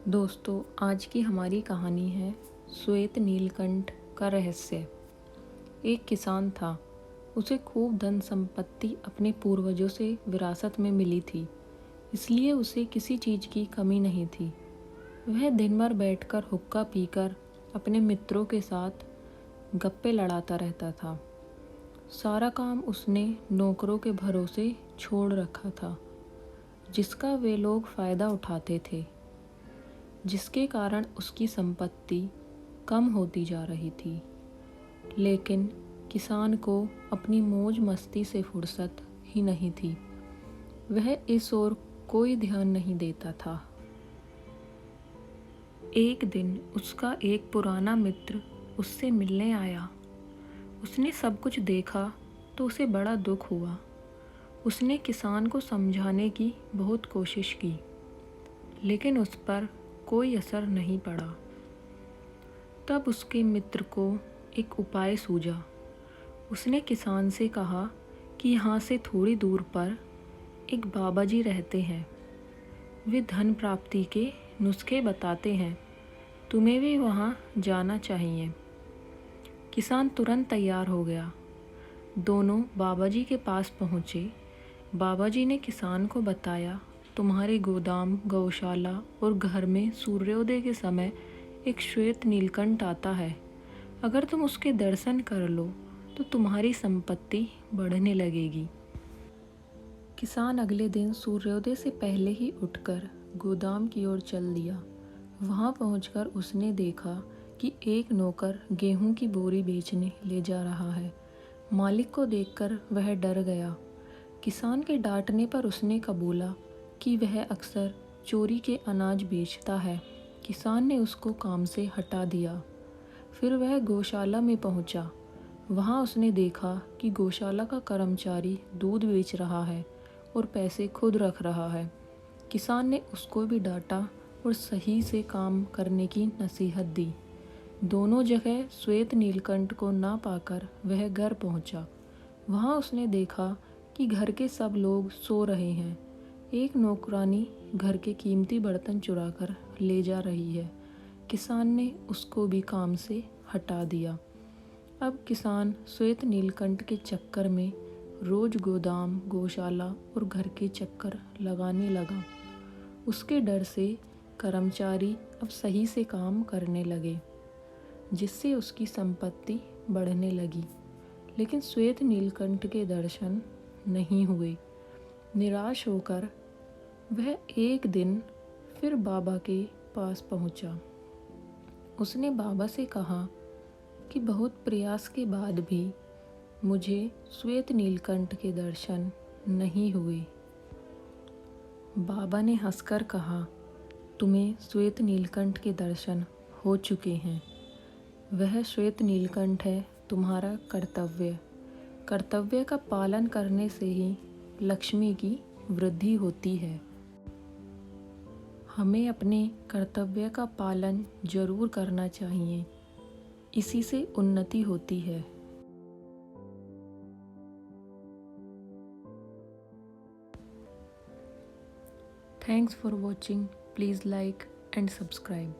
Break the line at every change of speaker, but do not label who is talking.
दोस्तों, आज की हमारी कहानी है श्वेत नीलकंठ का रहस्य। एक किसान था। उसे खूब धन संपत्ति अपने पूर्वजों से विरासत में मिली थी, इसलिए उसे किसी चीज़ की कमी नहीं थी। वह दिन भर बैठकर हुक्का पीकर अपने मित्रों के साथ गप्पे लड़ाता रहता था। सारा काम उसने नौकरों के भरोसे छोड़ रखा था, जिसका वे लोग फ़ायदा उठाते थे, जिसके कारण उसकी संपत्ति कम होती जा रही थी। लेकिन किसान को अपनी मौज मस्ती से फुर्सत ही नहीं थी। वह इस ओर कोई ध्यान नहीं देता था। एक दिन उसका एक पुराना मित्र उससे मिलने आया। उसने सब कुछ देखा तो उसे बड़ा दुख हुआ। उसने किसान को समझाने की बहुत कोशिश की, लेकिन उस पर कोई असर नहीं पड़ा। तब उसके मित्र को एक उपाय सूझा। उसने किसान से कहा कि यहाँ से थोड़ी दूर पर एक बाबा जी रहते हैं। वे धन प्राप्ति के नुस्खे बताते हैं। तुम्हें भी वहाँ जाना चाहिए। किसान तुरंत तैयार हो गया। दोनों बाबा जी के पास पहुँचे। बाबा जी ने किसान को बताया, तुम्हारे गोदाम, गौशाला और घर में सूर्योदय के समय एक श्वेत नीलकंठ आता है। अगर तुम उसके दर्शन कर लो तो तुम्हारी संपत्ति बढ़ने लगेगी। किसान अगले दिन सूर्योदय से पहले ही उठकर गोदाम की ओर चल दिया। वहां पहुंचकर उसने देखा कि एक नौकर गेहूं की बोरी बेचने ले जा रहा है। मालिक को देखकर वह डर गया। किसान के डांटने पर उसने कबूला कि वह अक्सर चोरी के अनाज बेचता है। किसान ने उसको काम से हटा दिया। फिर वह गौशाला में पहुंचा। वहां उसने देखा कि गौशाला का कर्मचारी दूध बेच रहा है और पैसे खुद रख रहा है। किसान ने उसको भी डांटा और सही से काम करने की नसीहत दी। दोनों जगह श्वेत नीलकंठ को ना पाकर वह घर पहुंचा। वहां उसने देखा कि घर के सब लोग सो रहे हैं। एक नौकरानी घर के कीमती बर्तन चुराकर ले जा रही है। किसान ने उसको भी काम से हटा दिया। अब किसान श्वेत नीलकंठ के चक्कर में रोज गोदाम, गौशाला और घर के चक्कर लगाने लगा। उसके डर से कर्मचारी अब सही से काम करने लगे, जिससे उसकी संपत्ति बढ़ने लगी। लेकिन श्वेत नीलकंठ के दर्शन नहीं हुए। निराश होकर वह एक दिन फिर बाबा के पास पहुंचा। उसने बाबा से कहा कि बहुत प्रयास के बाद भी मुझे श्वेत नीलकंठ के दर्शन नहीं हुए। बाबा ने हंसकर कहा, तुम्हें श्वेत नीलकंठ के दर्शन हो चुके हैं। वह श्वेत नीलकंठ है तुम्हारा कर्तव्य। कर्तव्य का पालन करने से ही लक्ष्मी की वृद्धि होती है। हमें अपने कर्तव्य का पालन जरूर करना चाहिए, इसी से उन्नति होती है। Thanks for watching. Please like and subscribe.